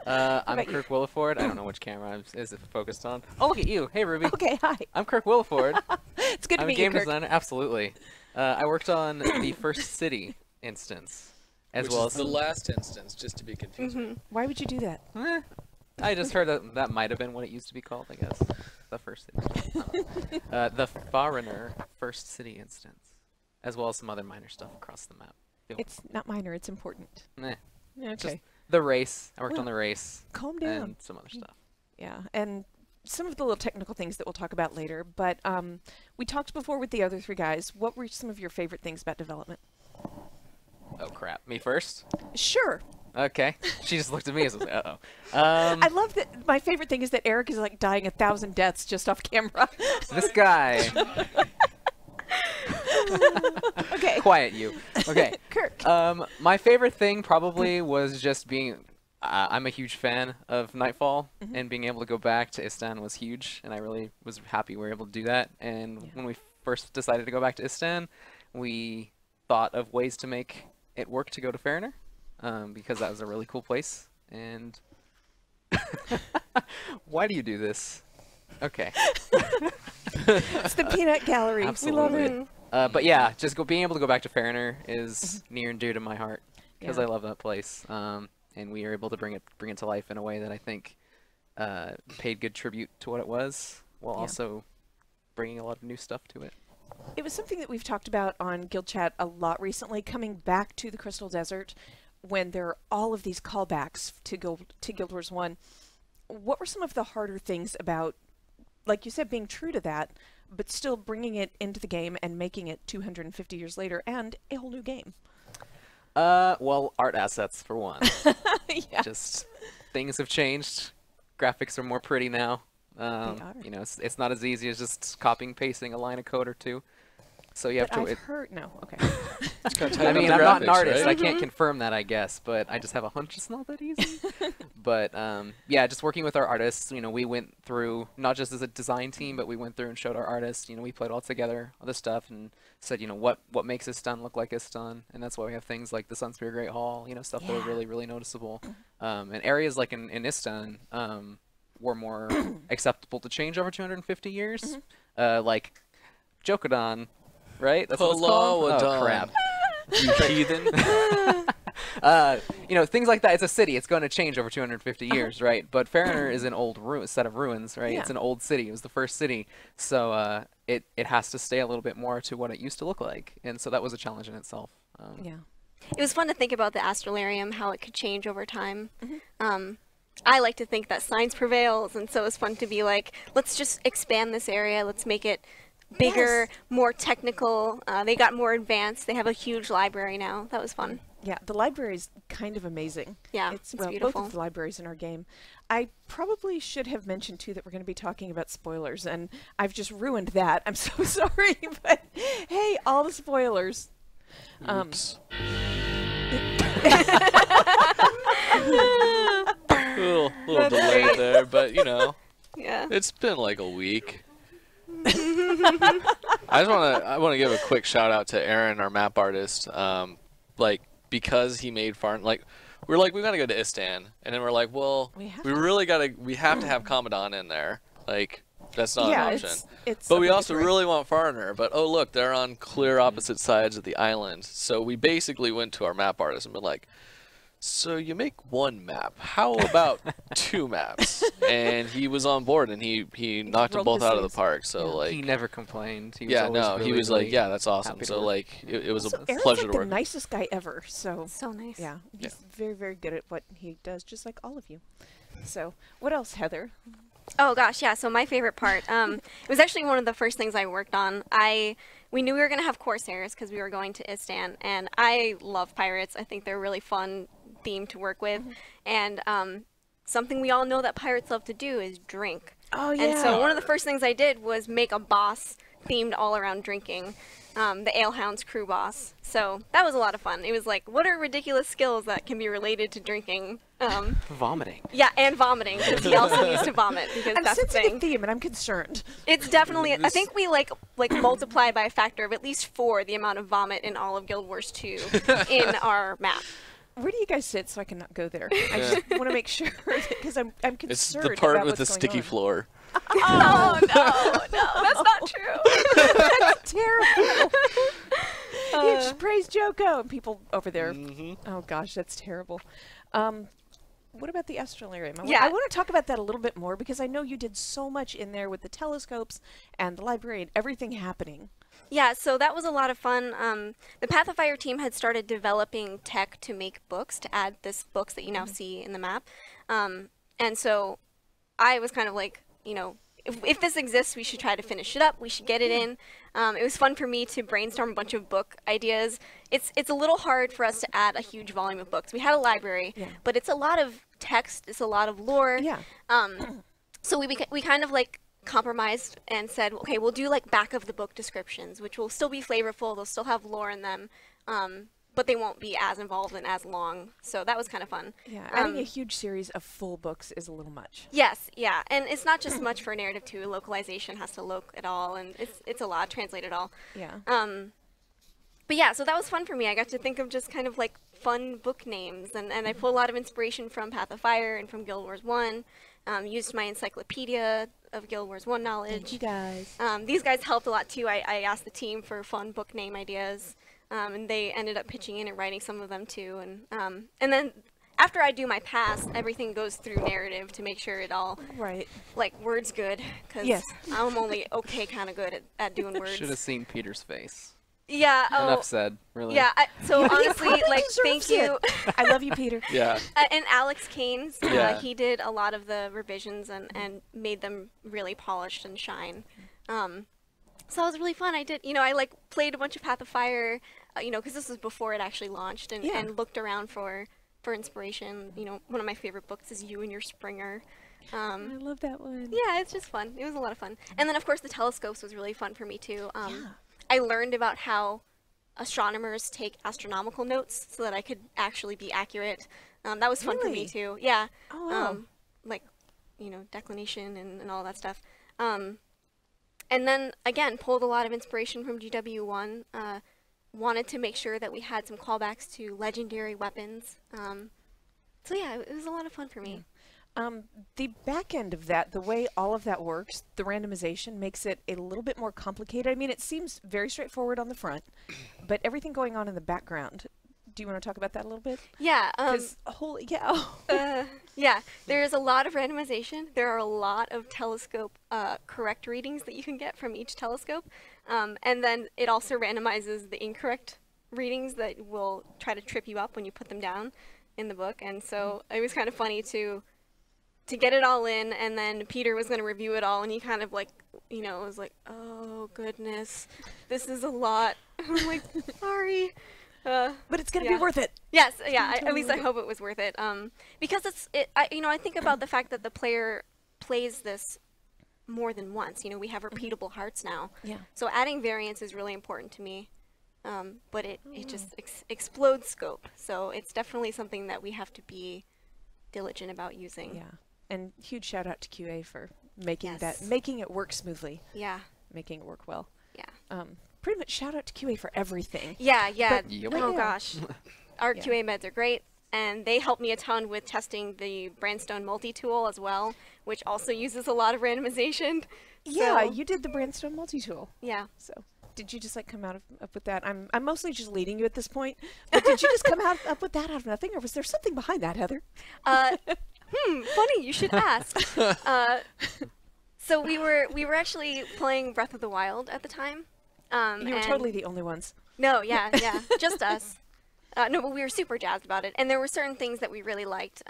Speaker 5: I'm
Speaker 1: about you?
Speaker 5: Kirk Williford. I don't know which camera is it focused on. Oh, look at you. Hey, Ruby.
Speaker 1: Okay, hi.
Speaker 5: I'm Kirk Williford.
Speaker 1: It's good to
Speaker 5: I'm a
Speaker 1: meet you,
Speaker 5: game
Speaker 1: Kirk.
Speaker 5: designer. Absolutely. I worked on the First City instance, as
Speaker 2: Which
Speaker 5: well
Speaker 2: is
Speaker 5: as
Speaker 2: the last instance, just to be confusing.
Speaker 1: Why would you do that?
Speaker 5: I just heard that might have been what it used to be called. I guess the First City. The Foreigner First City instance, as well as some other minor stuff across the map.
Speaker 1: It's not minor. It's important.
Speaker 5: Meh.
Speaker 1: Okay.
Speaker 5: Just the race. I worked
Speaker 1: Well,
Speaker 5: on the race
Speaker 1: Calm down.
Speaker 5: and some other stuff.
Speaker 1: Yeah, and some of the little technical things that we'll talk about later, but we talked before with the other 3 guys. What were some of your favorite things about development?
Speaker 5: Oh crap! Me first.
Speaker 1: Sure.
Speaker 5: Okay. She just looked at me as uh-oh.
Speaker 1: I love that. My favorite thing is that Eric is like dying 1,000 deaths just off camera.
Speaker 5: This guy.
Speaker 1: Okay.
Speaker 5: Quiet you. Okay.
Speaker 1: Kirk.
Speaker 5: My favorite thing probably was just being. I'm a huge fan of Nightfall, and being able to go back to Istan was huge, and I really was happy we were able to do that. And when we first decided to go back to Istan, we thought of ways to make it work to go to Fariner, because that was a really cool place. And why do you do this? Okay.
Speaker 1: It's the peanut gallery.
Speaker 5: Absolutely.
Speaker 1: We love it.
Speaker 5: But yeah, just being able to go back to Fariner is near and dear to my heart because
Speaker 1: Yeah.
Speaker 5: I love that place. And we were able to bring it to life in a way that I think paid good tribute to what it was, while also bringing a lot of new stuff to it.
Speaker 1: It was something that we've talked about on Guild Chat a lot recently, coming back to the Crystal Desert when there are all of these callbacks to Guild Wars 1. What were some of the harder things about, like you said, being true to that, but still bringing it into the game and making it 250 years later and a whole new game?
Speaker 5: Well, art assets for one.
Speaker 1: Yeah.
Speaker 5: Just things have changed. Graphics are more pretty now.
Speaker 1: are.
Speaker 5: You know, it's not as easy as just copying pasting a line of code or two. So you have
Speaker 1: But
Speaker 5: to.
Speaker 1: I've heard no. Okay.
Speaker 5: I mean, I'm not an artist. I can't confirm that, I guess, but I just have a hunch it's not that easy. But yeah, just working with our artists, you know, we went through, not just as a design team, but we went through and showed our artists, you know, we played all together, all this stuff, and said, you know, what makes this stun look like a stun, and that's why we have things like the Sunspear Great Hall, you know, stuff that are really, really noticeable. And areas like in Istan were more acceptable to change over 250 years. Like Jokodon, right? That's what it's called? Oh,
Speaker 2: Kalawadon.
Speaker 5: crap.
Speaker 2: You heathen.
Speaker 5: You know, things like that. It's a city. It's going to change over 250 years, right? But Fariner is an old set of ruins, right?
Speaker 1: Yeah.
Speaker 5: It's an old city. It was the first city. So it has to stay a little bit more to what it used to look like. And so that was a challenge in itself.
Speaker 1: Yeah.
Speaker 6: It was fun to think about the astrolarium, how it could change over time. I like to think that science prevails, and so it's fun to be like, let's just expand this area. Let's make it bigger, more technical. They got more advanced. They have a huge library now. That was fun.
Speaker 1: Yeah, the library is kind of amazing.
Speaker 6: Yeah,
Speaker 1: it's
Speaker 6: it's
Speaker 1: both
Speaker 6: beautiful.
Speaker 1: of the libraries in our game. I probably should have mentioned too that we're going to be talking about spoilers, and I've just ruined that. I'm so sorry, but hey, all the spoilers.
Speaker 2: Oops. little delay there, but you know,
Speaker 6: Yeah.
Speaker 2: it's been like a week. I want to give a quick shout out to Aaron, our map artist. Like, because he made like we gotta go to Istan, and then we're like, well, we have to have Commandant in there. Like, that's not an option.
Speaker 1: It's
Speaker 2: But we also
Speaker 1: obligatory.
Speaker 2: really want Fariner. But oh look, they're on clear opposite sides of the island. So we basically went to our map artist and been like, so you make one map. How about 2 maps? And he was on board, and he knocked them
Speaker 1: rolled
Speaker 2: both
Speaker 1: his
Speaker 2: out of the
Speaker 1: sleeves.
Speaker 2: park. So
Speaker 5: He
Speaker 2: like,
Speaker 5: never complained. He was
Speaker 2: yeah,
Speaker 5: always
Speaker 2: no,
Speaker 5: really,
Speaker 2: he was
Speaker 5: really
Speaker 2: like, yeah, that's awesome.
Speaker 5: happy to
Speaker 2: So
Speaker 5: work.
Speaker 2: like, it was
Speaker 1: Also,
Speaker 2: a
Speaker 1: Aaron's
Speaker 2: pleasure
Speaker 1: like
Speaker 2: to
Speaker 1: the
Speaker 2: work.
Speaker 1: nicest guy ever. So
Speaker 6: So nice.
Speaker 1: yeah, he's very, very good at what he does, just like all of you. So what else, Heather?
Speaker 6: Oh gosh, yeah. So my favorite part, it was actually one of the first things I worked on. We knew we were gonna have Corsairs because we were going to Istan, and I love pirates. I think they're a really fun theme to work with, and something we all know that pirates love to do is drink.
Speaker 1: Oh yeah.
Speaker 6: And so one of the first things I did was make a boss themed all around drinking, the Alehound's crew boss. So that was a lot of fun. It was like, what are ridiculous skills that can be related to drinking?
Speaker 5: Vomiting.
Speaker 6: Yeah, and vomiting, because he also needs to vomit, because
Speaker 1: I'm
Speaker 6: that's the
Speaker 1: sensing a
Speaker 6: thing.
Speaker 1: theme, and I'm concerned.
Speaker 6: It's definitely, I think we like multiplied by a factor of at least 4 the amount of vomit in all of Guild Wars 2 in our map.
Speaker 1: Where do you guys sit so I can not go there? I just want to make sure because I'm concerned.
Speaker 2: It's the part
Speaker 1: about
Speaker 2: with the
Speaker 1: what's going
Speaker 2: sticky
Speaker 1: on.
Speaker 2: floor.
Speaker 6: Oh no, that's not true.
Speaker 1: That's terrible. You just praise Joko and people over there. Oh gosh, that's terrible. What about the Astralarium?
Speaker 6: Yeah.
Speaker 1: I want to talk about that a little bit more because I know you did so much in there with the telescopes and the library and everything happening.
Speaker 6: Yeah, so that was a lot of fun. The Path of Fire team had started developing tech to make books, to add this books that you now see in the map. And so I was kind of like, you know, if this exists, we should try to finish it up. We should get it in. It was fun for me to brainstorm a bunch of book ideas. It's a little hard for us to add a huge volume of books. We had a library, but it's a lot of text. It's a lot of lore.
Speaker 1: Yeah.
Speaker 6: So we kind of like compromised and said, okay, we'll do like back of the book descriptions, which will still be flavorful. They'll still have lore in them. But they won't be as involved and as long. So that was kind of fun.
Speaker 1: Yeah, adding a huge series of full books is a little much.
Speaker 6: Yes, yeah. And it's not just much for narrative too. Localization has to loc it all, and it's a lot, translate it all.
Speaker 1: Yeah.
Speaker 6: But yeah, so that was fun for me. I got to think of just kind of like fun book names, and I pulled a lot of inspiration from Path of Fire and from Guild Wars 1. Used my encyclopedia of Guild Wars 1 knowledge.
Speaker 1: Thank you guys.
Speaker 6: These guys helped a lot too. I asked the team for fun book name ideas. And they ended up pitching in and writing some of them too. And then after I do my pass, everything goes through narrative to make sure it all like words good. Because I'm only okay kind of good at doing words.
Speaker 5: Should have seen Peter's face.
Speaker 6: Yeah.
Speaker 5: Enough said. Really.
Speaker 6: Yeah. So honestly, like, thank you.
Speaker 1: I love you, Peter.
Speaker 5: Yeah.
Speaker 6: And Alex Keynes, he did a lot of the revisions and made them really polished and shine. So that was really fun. I did, you know, I like played a bunch of Path of Fire, you know, because this was before it actually launched, and looked around for inspiration. You know, one of my favorite books is You and Your Springer.
Speaker 1: I love that one.
Speaker 6: Yeah, it's just fun. It was a lot of fun. And then, of course, the telescopes was really fun for me, too. I learned about how astronomers take astronomical notes so that I could actually be accurate. That was fun for me, too. Yeah.
Speaker 1: Oh, wow.
Speaker 6: Like, you know, declination and all that stuff. And then, again, pulled a lot of inspiration from GW1. Wanted to make sure that we had some callbacks to legendary weapons. So yeah, it was a lot of fun for me.
Speaker 1: The back end of that, the way all of that works, the randomization makes it a little bit more complicated. I mean, it seems very straightforward on the front, but everything going on in the background. Do you want to talk about that a little bit?
Speaker 6: Yeah.
Speaker 1: Yeah.
Speaker 6: There's a lot of randomization. There are a lot of telescope correct readings that you can get from each telescope. And then it also randomizes the incorrect readings that will try to trip you up when you put them down in the book. And so it was kind of funny to get it all in, and then Peter was going to review it all, and he kind of like, you know, was like, oh goodness, this is a lot. I'm like, sorry.
Speaker 1: But it's going to be worth it.
Speaker 6: Yes, yeah. At least I hope it was worth it. Because I think about the fact that the player plays this more than once. You know, we have repeatable hearts now.
Speaker 1: Yeah.
Speaker 6: So adding variance is really important to me. But it just explodes scope. So it's definitely something that we have to be diligent about using.
Speaker 1: Yeah. And huge shout out to QA for making it work smoothly.
Speaker 6: Yeah.
Speaker 1: Making it work well.
Speaker 6: Yeah.
Speaker 1: Pretty much shout out to QA for everything.
Speaker 6: Yeah.
Speaker 5: But,
Speaker 6: oh gosh. Our QA meds are great, and they helped me a ton with testing the Brandstone multi-tool as well, which also uses a lot of randomization.
Speaker 1: Yeah,
Speaker 6: so,
Speaker 1: you did the Brandstone multi-tool.
Speaker 6: Yeah.
Speaker 1: So did you just like come up with that? I'm mostly just leading you at this point, but did you just come up with that out of nothing, or was there something behind that, Heather?
Speaker 6: Funny, you should ask. So we were actually playing Breath of the Wild at the time.
Speaker 1: You were totally the only ones.
Speaker 6: No, yeah, just us. No, but we were super jazzed about it, and there were certain things that we really liked.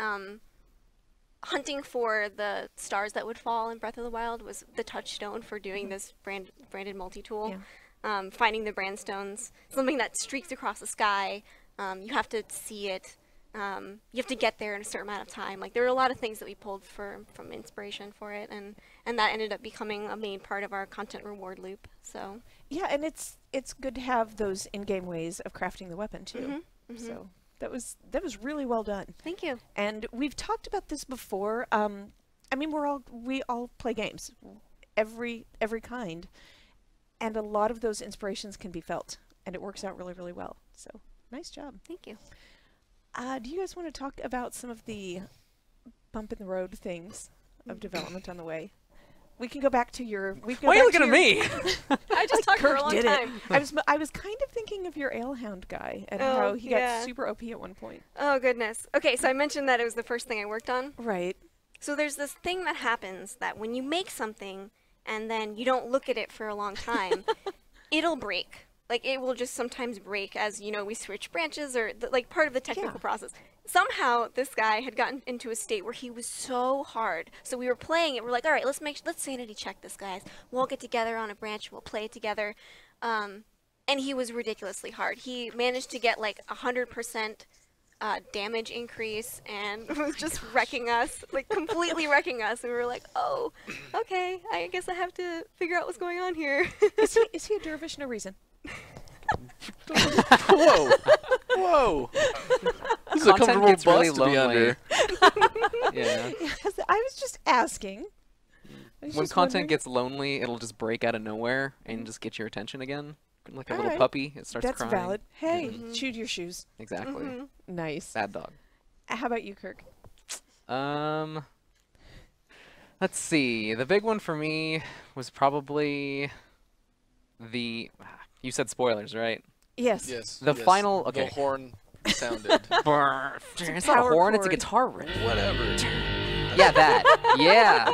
Speaker 6: Hunting for the stars that would fall in Breath of the Wild was the touchstone for doing this branded multi-tool. Yeah. Finding the Brandstones, something that streaks across the sky. You have to see it. You have to get there in a certain amount of time. Like, there were a lot of things that we pulled from inspiration for it, and that ended up becoming a main part of our content reward loop. So
Speaker 1: yeah, and it's good to have those in-game ways of crafting the weapon too. So that was really well done.
Speaker 6: Thank you.
Speaker 1: And we've talked about this before. I mean, we all play games, every kind, and a lot of those inspirations can be felt, and it works out really, really well. So nice job.
Speaker 6: Thank you.
Speaker 1: Do you guys want to talk about some of the bump in the road things of development on the way? We can go back to your.
Speaker 5: Why are you looking at me?
Speaker 6: I just talked for a long time.
Speaker 1: I was kind of thinking of your Alehound guy and how he got super OP at one point.
Speaker 6: Oh goodness. Okay, so I mentioned that it was the first thing I worked on.
Speaker 1: Right.
Speaker 6: So there's this thing that happens that when you make something and then you don't look at it for a long time, it'll break. like it will just sometimes break as we switch branches or like part of the technical process. Somehow this guy had gotten into a state where he was so hard. So we were playing it. We're like, all right, let's sanity check this, guys. We'll all get together on a branch. We'll play it together. And he was ridiculously hard. He managed to get like 100% damage increase and was just wrecking us, like completely wrecking us. And we were like, oh, okay, I guess I have to figure out what's going on here.
Speaker 1: Is he a dervish? No reason.
Speaker 2: Whoa! Whoa! This is a
Speaker 5: Content
Speaker 2: comfortable
Speaker 5: gets
Speaker 2: bus
Speaker 5: really
Speaker 2: to be
Speaker 5: lonely.
Speaker 2: under.
Speaker 5: Yeah.
Speaker 1: Yes, I was just asking.
Speaker 5: When content gets lonely, it'll just break out of nowhere and just get your attention again. Like a little puppy, it starts
Speaker 1: That's
Speaker 5: crying.
Speaker 1: valid. Hey, shoot your shoes.
Speaker 5: Exactly.
Speaker 1: Nice.
Speaker 5: Bad dog.
Speaker 1: How about you, Kirk?
Speaker 5: Let's see. The big one for me was probably the. You said spoilers, right?
Speaker 1: Yes.
Speaker 2: Yes.
Speaker 5: The
Speaker 2: yes.
Speaker 5: final. Okay.
Speaker 2: The horn sounded.
Speaker 5: It's not a
Speaker 1: power
Speaker 5: horn. It's a
Speaker 1: chord.
Speaker 5: guitar riff.
Speaker 2: Whatever.
Speaker 5: Yeah, that. Yeah.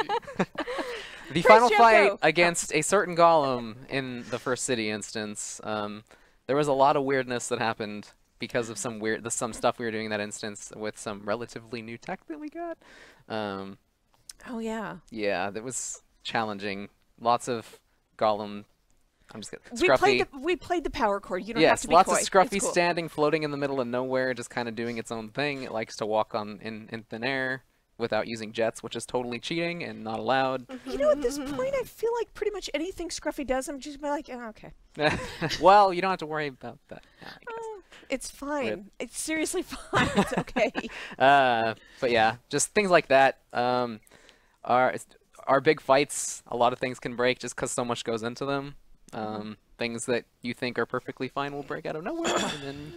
Speaker 5: The final
Speaker 1: Joko.
Speaker 5: fight against a certain golem in the first city instance. There was a lot of weirdness that happened because of some stuff we were doing in that instance with some relatively new tech that we got.
Speaker 1: Oh yeah.
Speaker 5: Yeah, that was challenging. Lots of golem. I'm just kidding. Scruffy.
Speaker 1: We played the power chord. You don't have
Speaker 5: Yes,
Speaker 1: to be
Speaker 5: lots
Speaker 1: coy.
Speaker 5: of Scruffy
Speaker 1: It's cool.
Speaker 5: standing, floating in the middle of nowhere, just kind of doing its own thing. It likes to walk in thin air without using jets, which is totally cheating and not allowed.
Speaker 1: You know, at this point, I feel like pretty much anything Scruffy does, I'm just like, oh, okay.
Speaker 5: Well, you don't have to worry about that. I guess.
Speaker 1: Oh, it's fine. It's seriously fine. It's okay.
Speaker 5: But yeah, just things like that. Our big fights, a lot of things can break just because so much goes into them. Things that you think are perfectly fine will break out of nowhere, and then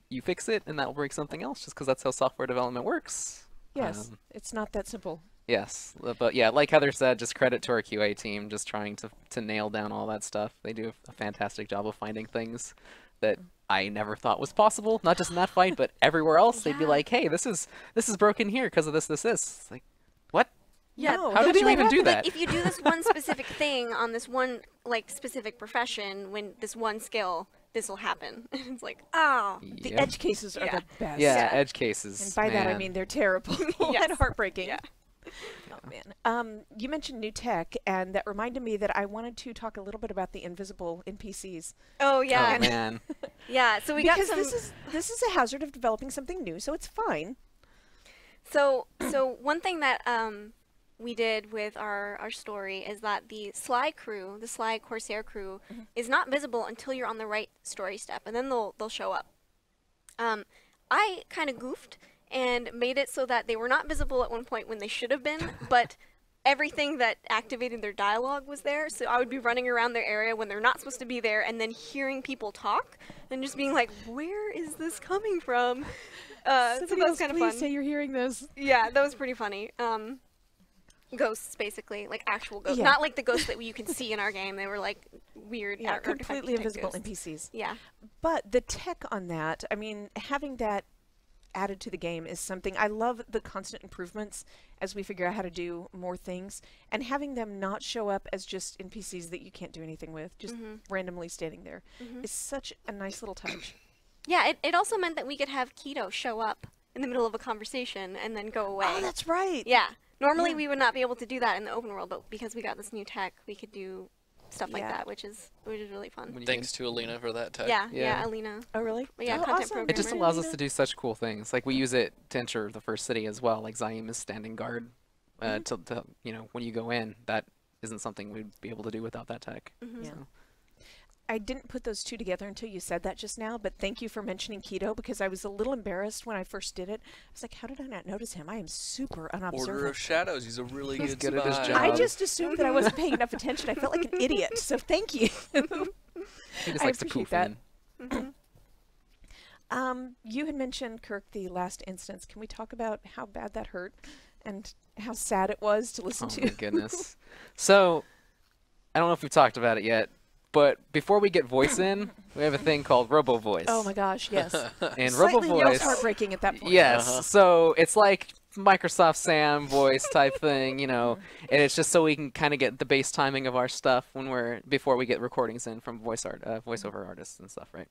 Speaker 5: you fix it, and that will break something else just because that's how software development works.
Speaker 1: Yes, it's not that simple.
Speaker 5: Yes, but yeah, like Heather said, just credit to our QA team, just trying to nail down all that stuff. They do a fantastic job of finding things that I never thought was possible, not just in that fight, but everywhere else. They'd be like, hey, this is broken here because of this. It's like, what?
Speaker 6: Yeah.
Speaker 1: No,
Speaker 5: How did you even do that?
Speaker 6: Like, if you do this one specific thing on this one like specific profession, when this one skill, this will happen. And it's like, oh.
Speaker 1: The edge cases are the best.
Speaker 5: Yeah, edge cases.
Speaker 1: And by that I
Speaker 5: man.
Speaker 1: mean they're terrible
Speaker 6: Yes.
Speaker 1: and heartbreaking.
Speaker 6: Yeah.
Speaker 1: Oh man. You mentioned new tech, and that reminded me that I wanted to talk a little bit about the invisible NPCs.
Speaker 6: Oh yeah.
Speaker 5: Oh man.
Speaker 6: Yeah. So we
Speaker 1: Because
Speaker 6: got some.
Speaker 1: this is a hazard of developing something new, so it's fine.
Speaker 6: So one thing that we did with our story is that the Sly crew, the Sly Corsair crew, is not visible until you're on the right story step, and then they'll show up. I kind of goofed and made it so that they were not visible at one point when they should have been, but everything that activated their dialogue was there. So I would be running around their area when they're not supposed to be there, and then hearing people talk and just being like, "Where is this coming from?" So that was kind of fun.
Speaker 1: Please say you're hearing this.
Speaker 6: Yeah, that was pretty funny. Ghosts, basically, like actual ghosts,
Speaker 1: Yeah.
Speaker 6: not like the ghosts that you can see in our game. They were like weird,
Speaker 1: Yeah,
Speaker 6: artifact
Speaker 1: completely
Speaker 6: type
Speaker 1: invisible
Speaker 6: ghosts.
Speaker 1: NPCs.
Speaker 6: Yeah,
Speaker 1: But the tech on that, I mean, having that added to the game is something. I love the constant improvements as we figure out how to do more things, and having them not show up as just NPCs that you can't do anything with, just randomly standing there, is such a nice little touch.
Speaker 6: yeah. It also meant that we could have Keto show up in the middle of a conversation and then go away.
Speaker 1: Oh, that's right.
Speaker 6: Yeah. Normally we would not be able to do that in the open world, but because we got this new tech, we could do stuff like
Speaker 1: Yeah.
Speaker 6: that, which is really fun.
Speaker 2: Thanks to Alina for that tech.
Speaker 6: Yeah, Alina.
Speaker 1: Oh, really?
Speaker 6: Yeah,
Speaker 1: Oh,
Speaker 6: content
Speaker 1: awesome.
Speaker 6: programmer.
Speaker 5: It just allows us to do such cool things. Like we use it to enter the first city as well. Like Zaim is standing guard to when you go in. That isn't something we'd be able to do without that tech.
Speaker 1: Yeah.
Speaker 5: So.
Speaker 1: I didn't put those two together until you said that just now, but thank you for mentioning Keto, because I was a little embarrassed when I first did it. I was like, how did I not notice him? I am super
Speaker 2: Order
Speaker 1: unobservant.
Speaker 2: of Shadows. He's a really
Speaker 5: He's
Speaker 2: good
Speaker 5: good at his
Speaker 2: spy.
Speaker 5: job.
Speaker 1: I just assumed that I wasn't paying enough attention. I felt like an idiot, so thank you.
Speaker 5: He just
Speaker 1: I
Speaker 5: likes to
Speaker 1: appreciate
Speaker 5: poof
Speaker 1: that.
Speaker 5: in.
Speaker 1: You had mentioned, Kirk, the last instance. Can we talk about how bad that hurt and how sad it was to listen
Speaker 5: Oh
Speaker 1: to?
Speaker 5: my goodness. So, I don't know if we've talked about it yet, but before we get voice in, we have a thing called Robo Voice.
Speaker 1: Oh my gosh, yes.
Speaker 5: And
Speaker 1: Slightly
Speaker 5: Robo
Speaker 1: yells
Speaker 5: Voice.
Speaker 1: heartbreaking at that point.
Speaker 5: Yes. So it's like Microsoft Sam voice type thing, you know, and it's just so we can kind of get the base timing of our stuff before we get recordings in from voiceover artists and stuff, right?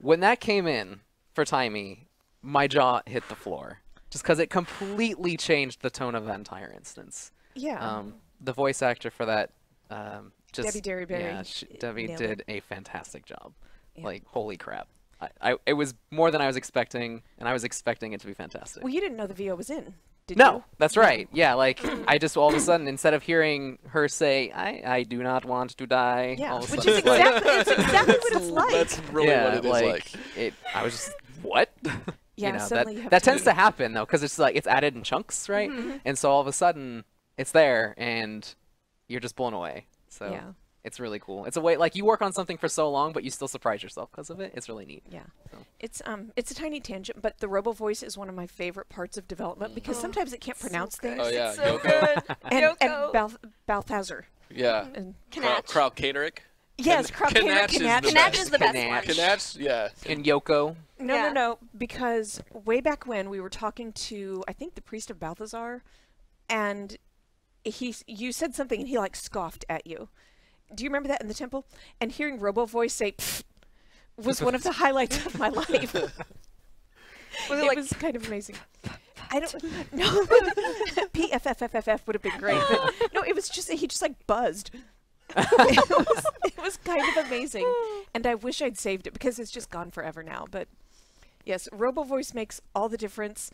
Speaker 5: When that came in for Timey, my jaw hit the floor just because it completely changed the tone of that entire instance.
Speaker 1: Yeah.
Speaker 5: The voice actor for that,
Speaker 1: Debbie Derryberry.
Speaker 5: Yeah, Debbie
Speaker 1: nailed
Speaker 5: did
Speaker 1: it.
Speaker 5: a fantastic job.
Speaker 1: Yeah.
Speaker 5: Like, holy crap. It was more than I was expecting, and I was expecting it to be fantastic.
Speaker 1: Well, you didn't know the VO was in, did you?
Speaker 5: No, that's right. Yeah, like, I just all of a sudden, instead of hearing her say, I do not want to die,
Speaker 1: Yeah,
Speaker 5: all of a
Speaker 1: which
Speaker 5: sudden
Speaker 1: is
Speaker 5: it's like,
Speaker 1: exactly what it's like.
Speaker 2: That's really what it is like.
Speaker 5: I was just, what?
Speaker 1: Yeah,
Speaker 5: you know,
Speaker 1: suddenly you have
Speaker 5: that
Speaker 1: to
Speaker 5: tends to happen, though, because it's like, it's added in chunks, right? And so all of a sudden, it's there, and you're just blown away. So
Speaker 1: Yeah.
Speaker 5: it's really cool. It's a way, like, you work on something for so long, but you still surprise yourself because of it. It's really neat.
Speaker 1: Yeah.
Speaker 5: So.
Speaker 1: It's a tiny tangent, but the robo voice is one of my favorite parts of development because sometimes it can't pronounce things.
Speaker 2: Oh yeah,
Speaker 6: So
Speaker 2: Yoko.
Speaker 6: good.
Speaker 1: And
Speaker 6: Yoko.
Speaker 1: Balthazar.
Speaker 2: Yeah.
Speaker 1: And
Speaker 6: Knatch.
Speaker 2: Kraut Katerick.
Speaker 1: yes,
Speaker 2: Knatch is the
Speaker 6: Knatch
Speaker 2: best.
Speaker 6: is the best
Speaker 5: Knatch.
Speaker 6: one.
Speaker 2: Knatch, yeah.
Speaker 5: And Yoko.
Speaker 1: No,
Speaker 6: Yeah.
Speaker 1: no, because way back when we were talking to, I think, the priest of Balthazar, and you said something and he like scoffed at you. Do you remember that in the temple? And hearing Robo Voice say "Pfft" was one of the highlights of my life. It was kind of amazing. I don't know. PFFFFF would have been great, but no, it was just he just like buzzed. It was kind of amazing, and I wish I'd saved it because it's just gone forever now. But yes, Robo Voice makes all the difference.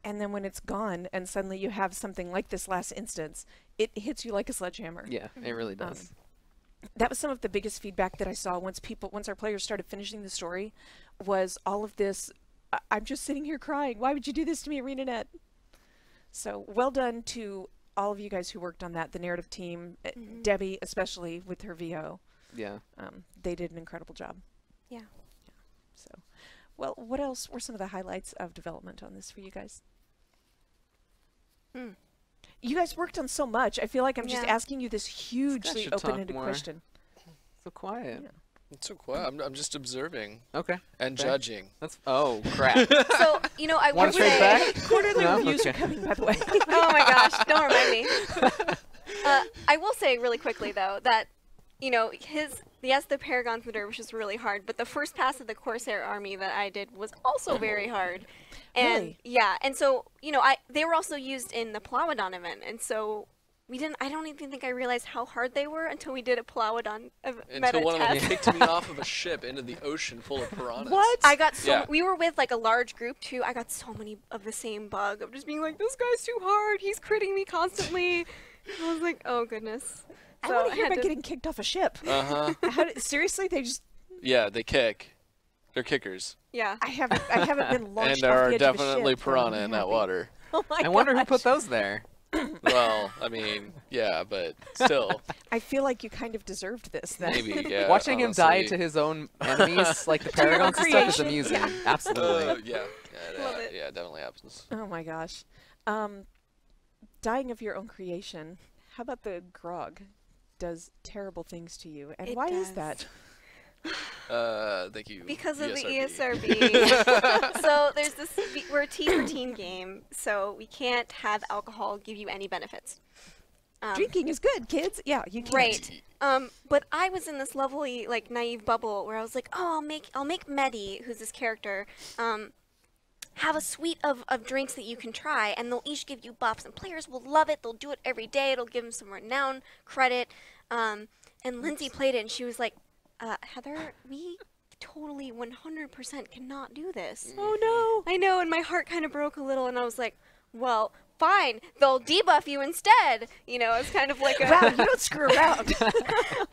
Speaker 1: And then when it's gone, and suddenly you have something like this last instance, it hits you like a sledgehammer.
Speaker 5: Yeah, it really does.
Speaker 1: That was some of the biggest feedback that I saw once our players started finishing the story, was all of this. I'm just sitting here crying. Why would you do this to me, ArenaNet? So well done to all of you guys who worked on that. The narrative team, Debbie especially with her VO.
Speaker 5: Yeah.
Speaker 1: They did an incredible job.
Speaker 6: Yeah.
Speaker 1: So, well, what else were some of the highlights of development on this for you guys? You guys worked on so much. I feel like I'm just
Speaker 6: Yeah.
Speaker 1: asking you this hugely
Speaker 5: should talk
Speaker 1: open-ended
Speaker 5: more.
Speaker 1: question.
Speaker 5: So quiet.
Speaker 1: Yeah.
Speaker 2: It's so quiet. I'm just observing
Speaker 5: Okay.
Speaker 2: and
Speaker 5: Okay.
Speaker 2: judging.
Speaker 5: That's crap.
Speaker 6: So, you know, I
Speaker 5: Want
Speaker 6: would
Speaker 5: to trade
Speaker 6: say...
Speaker 5: back?
Speaker 1: Quarterly
Speaker 5: No?
Speaker 1: reviews
Speaker 5: Okay.
Speaker 1: are coming, by the way.
Speaker 6: Oh my gosh, don't remind me. I will say really quickly though that, you know, the Paragon's the Dervish is really hard, but the first pass of the Corsair army that I did was also very hard. And
Speaker 1: Really?
Speaker 6: yeah, and so, you know, they were also used in the Plowodon event, and so I don't even think I realized how hard they were until we did a Plowodon meta
Speaker 2: Until one of them
Speaker 6: test.
Speaker 2: kicked me off of a ship into the ocean full of piranhas.
Speaker 1: What?
Speaker 6: I got
Speaker 2: Yeah.
Speaker 6: we were with like a large group too. I got so many of the same bug of just being like, this guy's too hard. He's critting me constantly. I was like, oh goodness.
Speaker 1: I
Speaker 6: So
Speaker 1: want to hear
Speaker 6: had
Speaker 1: about getting kicked off a ship. Seriously, they just.
Speaker 2: Yeah, they kick. They're kickers.
Speaker 6: Yeah.
Speaker 1: I haven't been launched
Speaker 2: And there
Speaker 1: off
Speaker 2: are
Speaker 1: the edge of a
Speaker 2: definitely
Speaker 1: ship, so
Speaker 2: piranha
Speaker 1: I'm
Speaker 2: in that
Speaker 1: happy.
Speaker 2: water.
Speaker 1: Oh my
Speaker 5: I wonder who
Speaker 1: gosh.
Speaker 5: put those there.
Speaker 2: Well, I mean, yeah, but still,
Speaker 1: I feel like you kind of deserved this then.
Speaker 2: maybe, yeah.
Speaker 5: Watching him die
Speaker 2: honestly.
Speaker 5: to his own enemies, like the
Speaker 1: To your own
Speaker 5: Paragons and stuff, is
Speaker 1: creation.
Speaker 5: amusing. Absolutely.
Speaker 2: Yeah,
Speaker 6: Love it.
Speaker 2: yeah, it definitely happens.
Speaker 1: Oh my gosh. Dying of your own creation. How about the grog does terrible things to you? And
Speaker 6: It
Speaker 1: why is
Speaker 6: does.
Speaker 1: that?
Speaker 2: Thank you.
Speaker 6: Because of the E
Speaker 2: ESRB.
Speaker 6: ESRB. So there's this, we're a teen for teen game, so we can't have alcohol give you any benefits.
Speaker 1: Drinking is good, kids. Yeah, you can't.
Speaker 6: Right. But I was in this lovely, like, naive bubble where I was like, oh, I'll make Medi, who's this character, have a suite of drinks that you can try, and they'll each give you buffs, and players will love it. They'll do it every day. It'll give them some renown credit. And Lindsay played it, and she was like, Heather, we totally 100% cannot do this.
Speaker 1: Oh
Speaker 6: I know, and my heart kind of broke a little, and I was like, well, fine, they'll debuff you instead. You know, it's kind of like a...
Speaker 1: no. Wow, you don't screw around.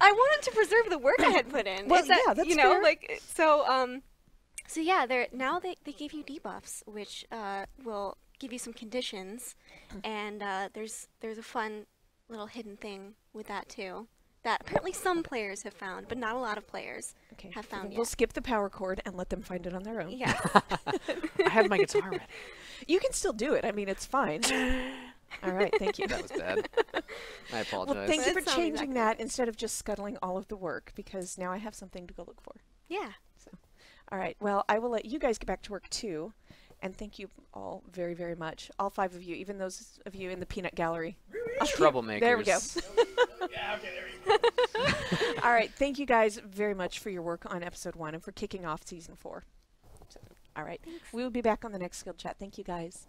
Speaker 6: I wanted to preserve the work I had put in.
Speaker 1: Well,
Speaker 6: Is that,
Speaker 1: yeah, that's
Speaker 6: you know,
Speaker 1: fair.
Speaker 6: like, so yeah, now they give you debuffs, which will give you some conditions, and there's a fun little hidden thing with that too, that apparently some players have found, but not a lot of players
Speaker 1: Okay,
Speaker 6: have found
Speaker 1: we'll
Speaker 6: yet.
Speaker 1: skip the power cord and let them find it on their own.
Speaker 6: Yeah.
Speaker 5: I have my guitar ready.
Speaker 1: You can still do it. I mean, it's fine. All right, thank you.
Speaker 5: That was bad. I apologize.
Speaker 1: Well, thank you for
Speaker 6: That sounds
Speaker 1: changing
Speaker 6: exactly
Speaker 1: that instead of just scuttling all of the work, because now I have something to go look for.
Speaker 6: Yeah.
Speaker 1: All right, well, I will let you guys get back to work too. And thank you all very, very much. All 5 of you, even those of you in the peanut gallery.
Speaker 5: Troublemakers.
Speaker 1: There we go. All right. Thank you guys very much for your work on episode 1 and for kicking off season 4. So, all right. We will be back on the next Guild Chat. Thank you guys.